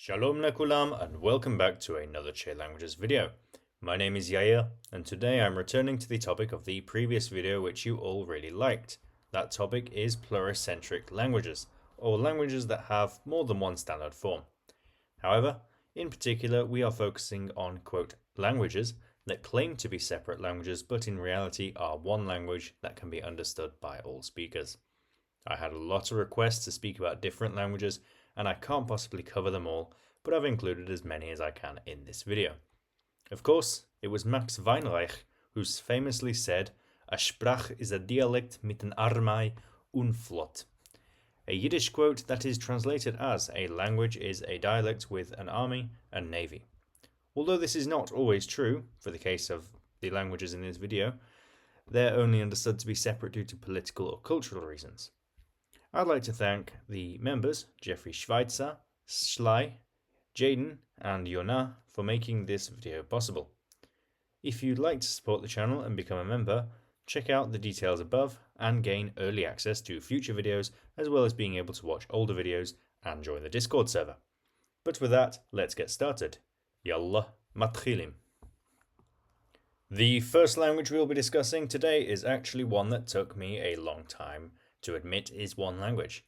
Shalom Nekulam and welcome back to another Che Languages video. My name is Yair and today I'm returning to the topic of the previous video which you all really liked. That topic is pluricentric languages, or languages that have more than one standard form. However, in particular we are focusing on, quote, languages that claim to be separate languages but in reality are one language that can be understood by all speakers. I had a lot of requests to speak about different languages and I can't possibly cover them all, but I've included as many as I can in this video. Of course, it was Max Weinreich who famously said, "A Sprach is a Dialekt mit an Armei und Flot." A Yiddish quote that is translated as, "A language is a dialect with an army and navy." Although this is not always true, for the case of the languages in this video, they're only understood to be separate due to political or cultural reasons. I'd like to thank the members, Jeffrey Schweitzer, Schley, Jaden, and Yona for making this video possible. If you'd like to support the channel and become a member, check out the details above and gain early access to future videos as well as being able to watch older videos and join the Discord server. But with that, let's get started. Yallah matchilim. The first language we'll be discussing today is actually one that took me a long time to admit is one language.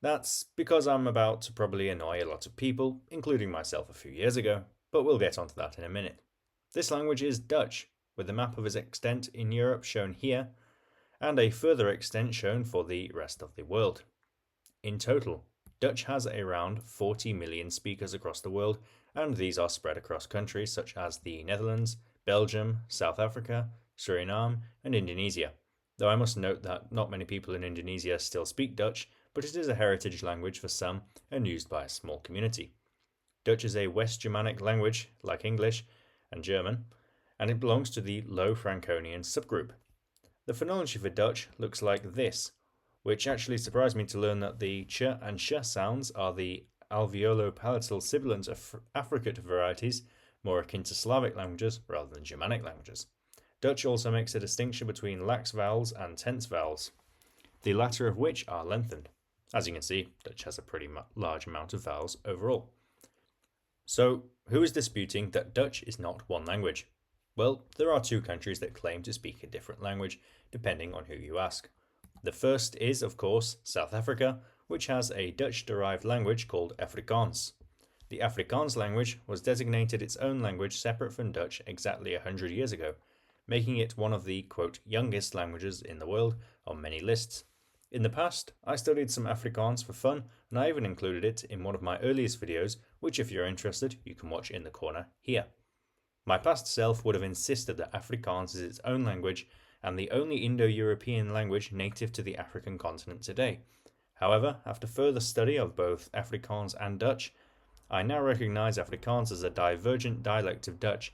That's because I'm about to probably annoy a lot of people, including myself a few years ago, but we'll get onto that in a minute. This language is Dutch, with a map of its extent in Europe shown here, and a further extent shown for the rest of the world. In total, Dutch has around 40 million speakers across the world, and these are spread across countries such as the Netherlands, Belgium, South Africa, Suriname, and Indonesia. Though I must note that not many people in Indonesia still speak Dutch, but it is a heritage language for some and used by a small community. Dutch is a West Germanic language, like English and German, and it belongs to the Low Franconian subgroup. The phonology for Dutch looks like this, which actually surprised me to learn that the ch and sh sounds are the alveolo-palatal sibilant affricate varieties, more akin to Slavic languages rather than Germanic languages. Dutch also makes a distinction between lax vowels and tense vowels, the latter of which are lengthened. As you can see, Dutch has a pretty large amount of vowels overall. So, who is disputing that Dutch is not one language? Well, there are two countries that claim to speak a different language, depending on who you ask. The first is, of course, South Africa, which has a Dutch-derived language called Afrikaans. The Afrikaans language was designated its own language separate from Dutch exactly 100 years ago, making it one of the, quote, youngest languages in the world on many lists. In the past, I studied some Afrikaans for fun, and I even included it in one of my earliest videos, which if you're interested, you can watch in the corner here. My past self would have insisted that Afrikaans is its own language and the only Indo-European language native to the African continent today. However, after further study of both Afrikaans and Dutch, I now recognize Afrikaans as a divergent dialect of Dutch.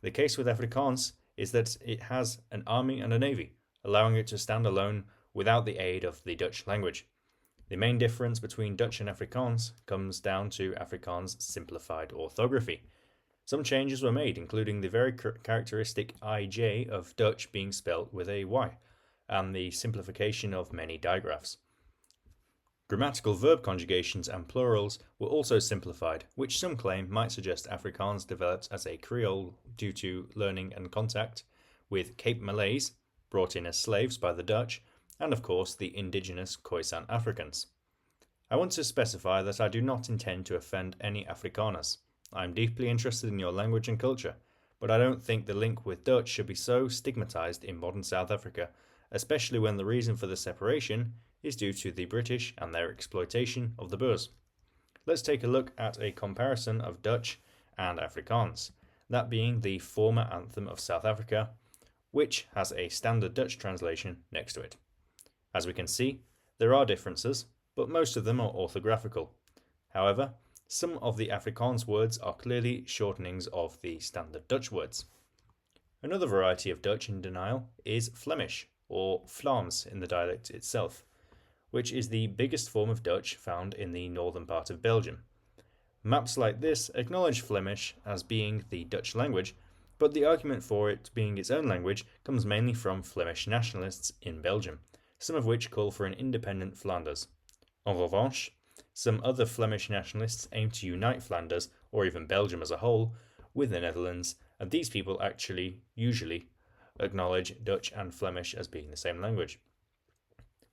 The case with Afrikaans is that it has an army and a navy, allowing it to stand alone without the aid of the Dutch language. The main difference between Dutch and Afrikaans comes down to Afrikaans' simplified orthography. Some changes were made, including the very characteristic IJ of Dutch being spelt with a Y, and the simplification of many digraphs. Grammatical verb conjugations and plurals were also simplified, which some claim might suggest Afrikaans developed as a Creole due to learning and contact with Cape Malays, brought in as slaves by the Dutch, and of course the indigenous Khoisan Africans. I want to specify that I do not intend to offend any Afrikaners. I am deeply interested in your language and culture, but I don't think the link with Dutch should be so stigmatized in modern South Africa, especially when the reason for the separation is due to the British and their exploitation of the Boers. Let's take a look at a comparison of Dutch and Afrikaans, that being the former anthem of South Africa, which has a standard Dutch translation next to it. As we can see, there are differences, but most of them are orthographical. However, some of the Afrikaans words are clearly shortenings of the standard Dutch words. Another variety of Dutch in denial is Flemish, or Vlaams in the dialect itself, which is the biggest form of Dutch found in the northern part of Belgium. Maps like this acknowledge Flemish as being the Dutch language, but the argument for it being its own language comes mainly from Flemish nationalists in Belgium, some of which call for an independent Flanders. En revanche, Some other Flemish nationalists aim to unite Flanders, or even Belgium as a whole, with the Netherlands, and these people actually usually acknowledge Dutch and Flemish as being the same language.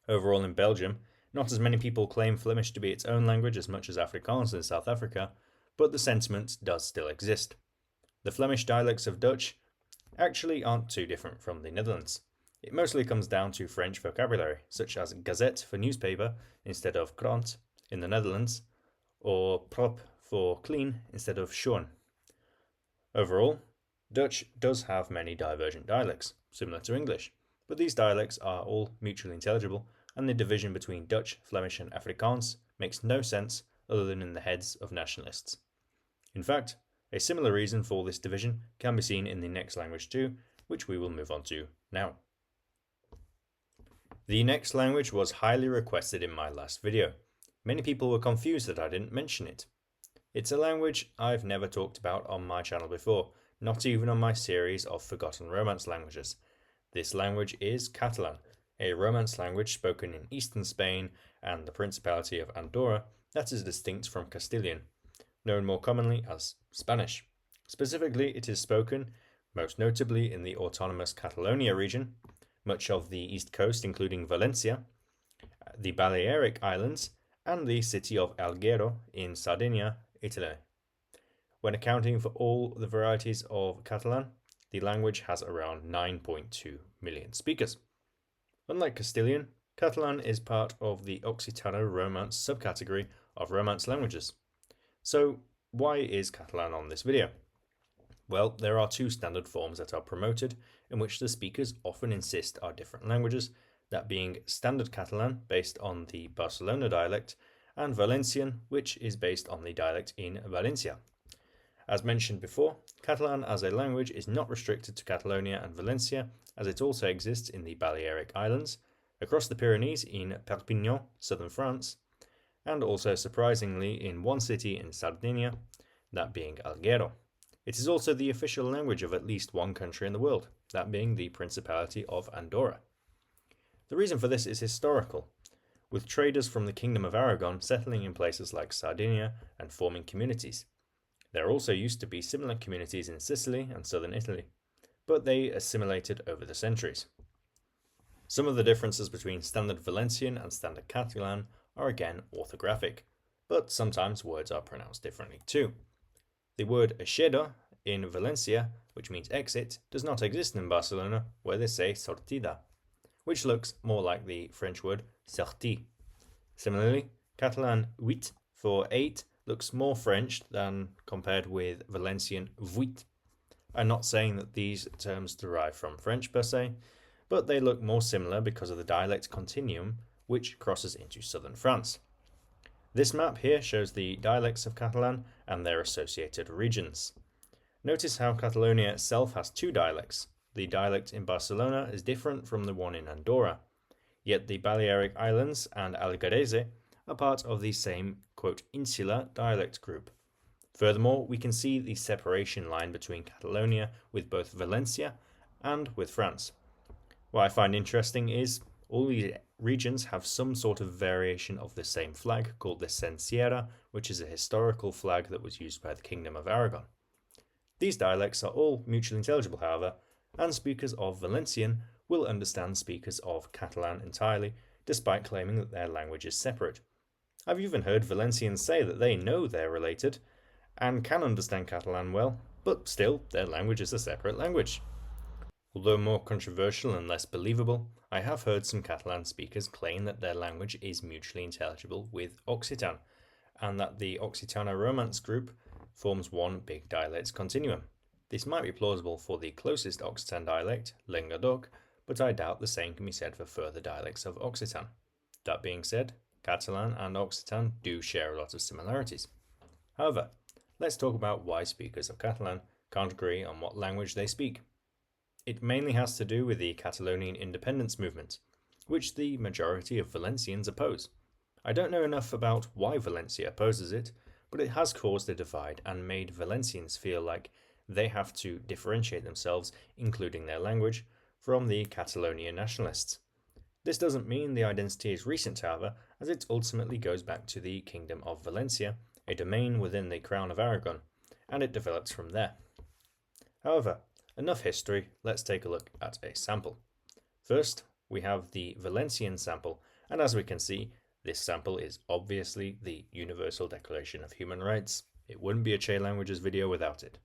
Overall in Belgium, not as many people claim Flemish to be its own language as much as Afrikaans in South Africa, but the sentiment does still exist. The Flemish dialects of Dutch actually aren't too different from the Netherlands. It mostly comes down to French vocabulary, such as gazette for newspaper instead of krant in the Netherlands, or prop for clean instead of schoon. Overall, Dutch does have many divergent dialects, similar to English, but these dialects are all mutually intelligible, and the division between Dutch, Flemish and Afrikaans makes no sense other than in the heads of nationalists. In fact, a similar reason for this division can be seen in the next language too, which we will move on to now. The next language was highly requested in my last video. Many people were confused that I didn't mention it. It's a language I've never talked about on my channel before, not even on my series of Forgotten Romance languages. This language is Catalan, a Romance language spoken in eastern Spain and the Principality of Andorra that is distinct from Castilian, known more commonly as Spanish. Specifically, it is spoken most notably in the autonomous Catalonia region, much of the east coast including Valencia, the Balearic Islands, and the city of Alghero in Sardinia, Italy. When accounting for all the varieties of Catalan, the language has around 9.2 million speakers. Unlike Castilian, Catalan is part of the Occitano-Romance subcategory of Romance languages. So, why is Catalan on this video? Well, there are two standard forms that are promoted, in which the speakers often insist are different languages, that being Standard Catalan, based on the Barcelona dialect, and Valencian, which is based on the dialect in Valencia. As mentioned before, Catalan as a language is not restricted to Catalonia and Valencia, as it also exists in the Balearic Islands, across the Pyrenees in Perpignan, southern France, and also surprisingly in one city in Sardinia, that being Alghero. It is also the official language of at least one country in the world, that being the Principality of Andorra. The reason for this is historical, with traders from the Kingdom of Aragon settling in places like Sardinia and forming communities. There also used to be similar communities in Sicily and southern Italy, but they assimilated over the centuries. Some of the differences between Standard Valencian and Standard Catalan are again orthographic, but sometimes words are pronounced differently too. The word eixida in Valencia, which means exit, does not exist in Barcelona, where they say sortida, which looks more like the French word sortie. Similarly, Catalan huit for 8 looks more French than compared with Valencian vuit. I'm not saying that these terms derive from French per se, but they look more similar because of the dialect continuum which crosses into southern France. This map here shows the dialects of Catalan and their associated regions. Notice how Catalonia itself has two dialects. The dialect in Barcelona is different from the one in Andorra, yet the Balearic Islands and Algarese are part of the same, quote, insular dialect group. Furthermore, we can see the separation line between Catalonia with both Valencia and with France. What I find interesting is all these regions have some sort of variation of the same flag called the Cenciera, which is a historical flag that was used by the Kingdom of Aragon. These dialects are all mutually intelligible, however, and speakers of Valencian will understand speakers of Catalan entirely, despite claiming that their language is separate. I've even heard Valencians say that they know they're related and can understand Catalan well, but still their language is a separate language. Although more controversial and less believable, I have heard some Catalan speakers claim that their language is mutually intelligible with Occitan, and that the Occitano-Romance group forms one big dialect continuum. This might be plausible for the closest Occitan dialect, Languedoc, but I doubt the same can be said for further dialects of Occitan. That being said, Catalan and Occitan do share a lot of similarities. However, let's talk about why speakers of Catalan can't agree on what language they speak. It mainly has to do with the Catalonian independence movement, which the majority of Valencians oppose. I don't know enough about why Valencia opposes it, but it has caused a divide and made Valencians feel like they have to differentiate themselves, including their language, from the Catalonian nationalists. This doesn't mean the identity is recent, however, as it ultimately goes back to the Kingdom of Valencia, a domain within the Crown of Aragon, and it develops from there. However, enough history, let's take a look at a sample. First, we have the Valencian sample, and as we can see, this sample is obviously the Universal Declaration of Human Rights. It wouldn't be a Che Languages video without it.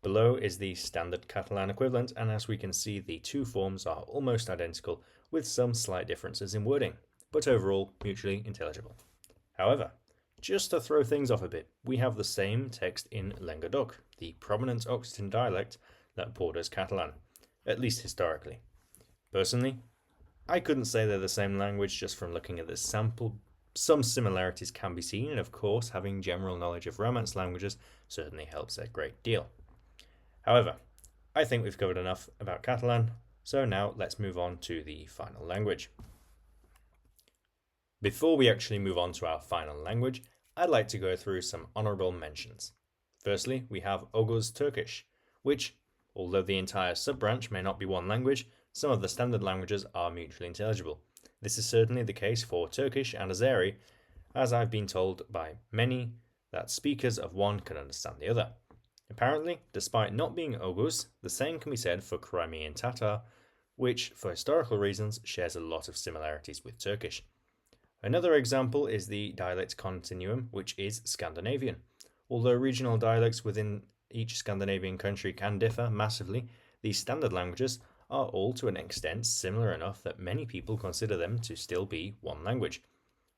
Below is the standard Catalan equivalent, and as we can see, the two forms are almost identical with some slight differences in wording, but overall mutually intelligible. However, just to throw things off a bit, we have the same text in Languedoc, the prominent Occitan dialect that borders Catalan, at least historically. Personally, I couldn't say they're the same language just from looking at this sample. Some similarities can be seen, and of course, having general knowledge of Romance languages certainly helps a great deal. However, I think we've covered enough about Catalan, so now let's move on to the final language. Before we actually move on to our final language, I'd like to go through some honourable mentions. Firstly, we have Oghuz Turkish, which, although the entire sub-branch may not be one language, some of the standard languages are mutually intelligible. This is certainly the case for Turkish and Azeri, as I've been told by many that speakers of one can understand the other. Apparently, despite not being Oghuz, the same can be said for Crimean Tatar, which, for historical reasons, shares a lot of similarities with Turkish. Another example is the dialect continuum, which is Scandinavian. Although regional dialects within each Scandinavian country can differ massively, these standard languages are all to an extent similar enough that many people consider them to still be one language.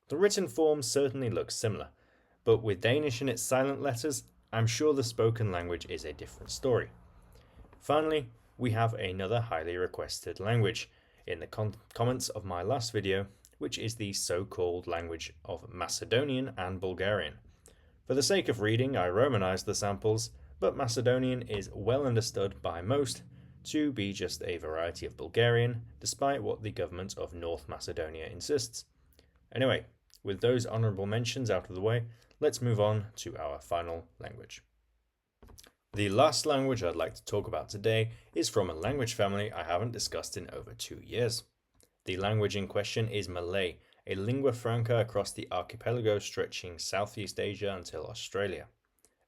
The written form certainly looks similar, but with Danish in its silent letters, I'm sure the spoken language is a different story. Finally, we have another highly requested language in the comments of my last video, which is the so-called language of Macedonian and Bulgarian. For the sake of reading, I romanized the samples, but Macedonian is well understood by most to be just a variety of Bulgarian, despite what the government of North Macedonia insists. Anyway, with those honourable mentions out of the way, let's move on to our final language. The last language I'd like to talk about today is from a language family I haven't discussed in over 2 years. The language in question is Malay, a lingua franca across the archipelago stretching Southeast Asia until Australia,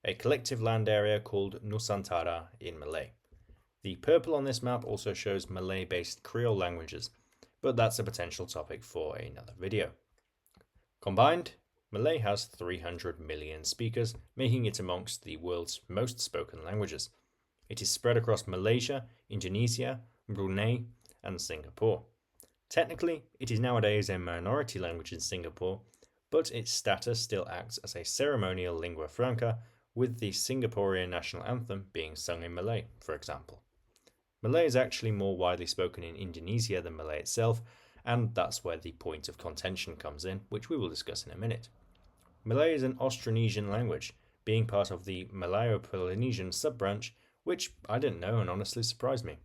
a collective land area called Nusantara in Malay. The purple on this map also shows Malay-based Creole languages, but that's a potential topic for another video. Combined, Malay has 300 million speakers, making it amongst the world's most spoken languages. It is spread across Malaysia, Indonesia, Brunei, and Singapore. Technically, it is nowadays a minority language in Singapore, but its status still acts as a ceremonial lingua franca, with the Singaporean national anthem being sung in Malay, for example. Malay is actually more widely spoken in Indonesia than Malay itself, and that's where the point of contention comes in, which we will discuss in a minute. Malay is an Austronesian language, being part of the Malayo-Polynesian sub-branch, which I didn't know and honestly surprised me.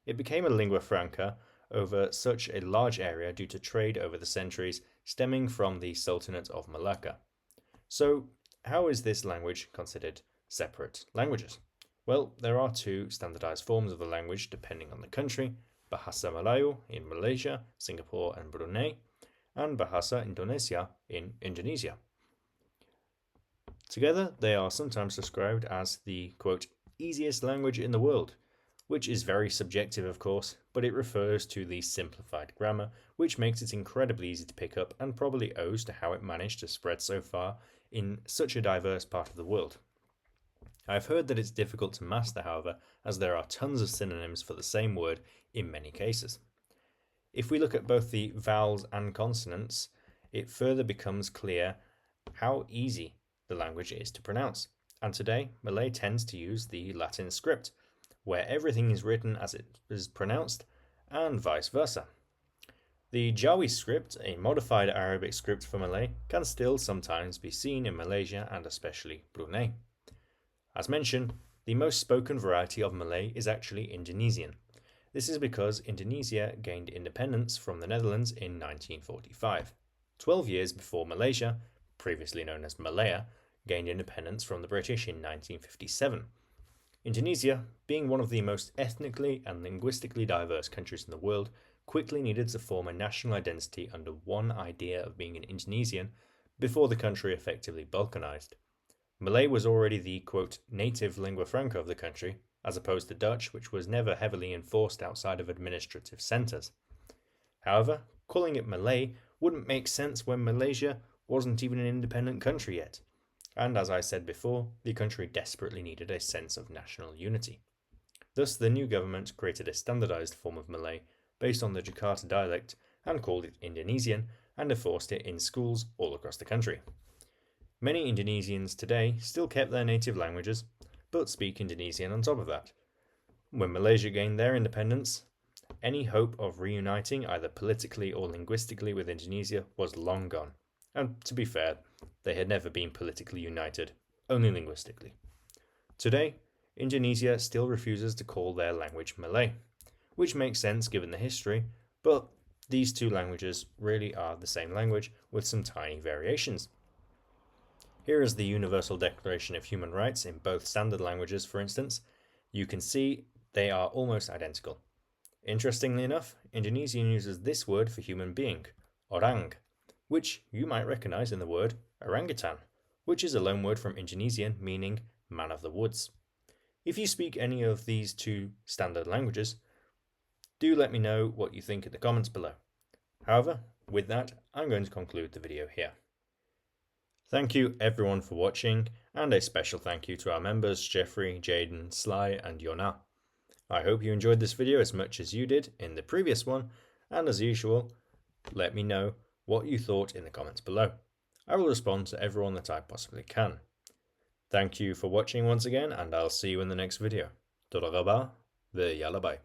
It became a lingua franca over such a large area due to trade over the centuries stemming from the Sultanate of Malacca. So, how is this language considered separate languages? Well, there are two standardized forms of the language depending on the country: Bahasa Melayu in Malaysia, Singapore, and Brunei, and Bahasa Indonesia in Indonesia. Together, they are sometimes described as the, quote, easiest language in the world, which is very subjective, of course, but it refers to the simplified grammar, which makes it incredibly easy to pick up and probably owes to how it managed to spread so far in such a diverse part of the world. I've heard that it's difficult to master, however, as there are tons of synonyms for the same word in many cases. If we look at both the vowels and consonants, it further becomes clear how easy the language is to pronounce. And today, Malay tends to use the Latin script, where everything is written as it is pronounced, and vice versa. The Jawi script, a modified Arabic script for Malay, can still sometimes be seen in Malaysia and especially Brunei. As mentioned, the most spoken variety of Malay is actually Indonesian. This is because Indonesia gained independence from the Netherlands in 1945, 12 years before Malaysia, previously known as Malaya, gained independence from the British in 1957. Indonesia, being one of the most ethnically and linguistically diverse countries in the world, quickly needed to form a national identity under one idea of being an Indonesian before the country effectively balkanized. Malay was already the, quote, native lingua franca of the country, as opposed to Dutch, which was never heavily enforced outside of administrative centres. However, calling it Malay wouldn't make sense when Malaysia wasn't even an independent country yet, and as I said before, the country desperately needed a sense of national unity. Thus, the new government created a standardised form of Malay based on the Jakarta dialect and called it Indonesian and enforced it in schools all across the country. Many Indonesians today still kept their native languages, but speak Indonesian on top of that. When Malaysia gained their independence, any hope of reuniting either politically or linguistically with Indonesia was long gone. And to be fair, they had never been politically united, only linguistically. Today, Indonesia still refuses to call their language Malay, which makes sense given the history, but these two languages really are the same language with some tiny variations. Here is the Universal Declaration of Human Rights in both standard languages, for instance. You can see they are almost identical. Interestingly enough, Indonesian uses this word for human being, orang, which you might recognize in the word orangutan, which is a loan word from Indonesian meaning man of the woods. If you speak any of these two standard languages, do let me know what you think in the comments below. However, with that, I'm going to conclude the video here. Thank you everyone for watching, and a special thank you to our members Jeffrey, Jaden, Sly and Yona. I hope you enjoyed this video as much as you did in the previous one, and as usual, let me know what you thought in the comments below. I will respond to everyone that I possibly can. Thank you for watching once again, and I'll see you in the next video. Todoraba, ve yalla bye.